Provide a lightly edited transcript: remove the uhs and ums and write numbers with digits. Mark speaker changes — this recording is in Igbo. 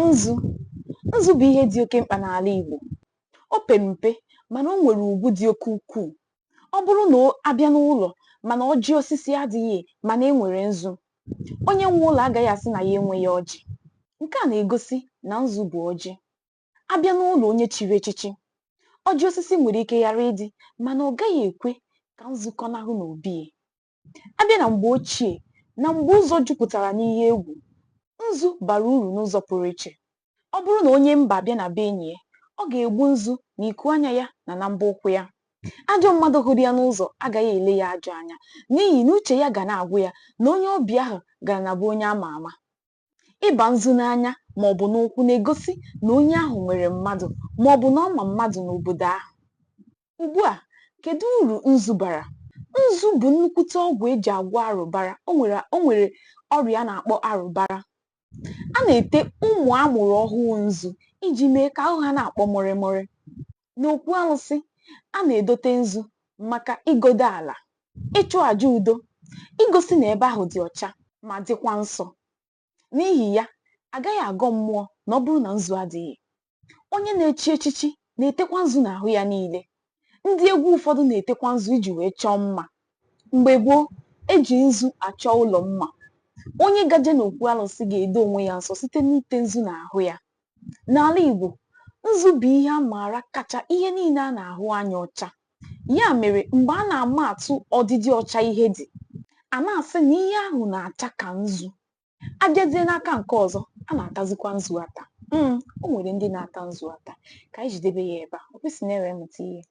Speaker 1: Nzu. Nzu bụ ihe dị oke mkpa n'ala Igbo. O pere mpe mana o nwere ugwu dị oke ukwuu. Ọ bụrụ na abịa n'ụlọ mana ọjị osisi adịghị mana e nwere nzu, onye nwe ụlọ agaghị asị na ya enweghị ọjị. Nke a na-egosi na nzu bụ ọjị. Abịa n'ụlọ onye chiri echichi, ọjị osisi nwere ike ghara ịdị mana ọ gaghị ekwe ka nzu kọnahụ n'obi ya. Abịa na mgbe ochie na mgbe ụzọ jupụtara n'ihe egwu, nzu bara uru n'ụzọ pụrụ iche. Ọ bụrụ na onye mba abịa na be enyi ya, ọ ga-egbu nzu n'iku anya ya na mbọ ụkwụ ya. Ajọ mmadụ hụrụ ya n'ụzọ agaghị ele ya ajọ anya n'ihi na uche ya ga na-agwụ ya na onye ọbịa ahụ gara na be onye ama ama. Ịba nzu n'anya maọbụ n'ụkwụ na-egosi na onye ahụ nwere mmadụ maọbụ na ọ ma mmadụ n'obodo ahụ. Ugbu a, kedu uru nzu bara? Nzu bụ nnukwute ọgwụ eji agwọ arụbara. O nwere ọrịa a na-akpọ arụbara. A na-ete ụmụ amụrụ ọhụụ nzu iji mee ka ahụ ha na-akpọ mụrịmụrị. N'okwu alụsị, a na-edote nzu maka igodo ala, ịchụ àjà udo, igosi na ebe ahụ dị ọcha ma dịkwa nsọ. N'ihi ya, agaghị agọ mmụọ na ọ bụrụ na nzu adịghị. Onye na-echi echichi na-etekwa nzu n'ahụ ya niile. Ndị egwu ụfọdụ na-etekwa nzu iji wee chọọ mma. Mgbe gboo, eji nzu achọ ụlọ mma. Onye gaje n'okwu alụsị ga-edo onwe ya nsọ site n'ite nzu n'ahụ ya. N'ala Igbo, nzu bụ ihe a maara kacha ihe niile a na-ahụ anya ọcha. Ya mere, mgbe a na-ama atụ ọdịdị ọcha ihe dị, a na-asị na ihe ahụ na-acha ka nzu. Abịazie n'aka nke ọzọ, a na-atazikwa nzu ata. O nwere ndị na-ata nzu ata. Ka anyị jidebe ya ebe a. O kwesị na-ewee mụta ihe.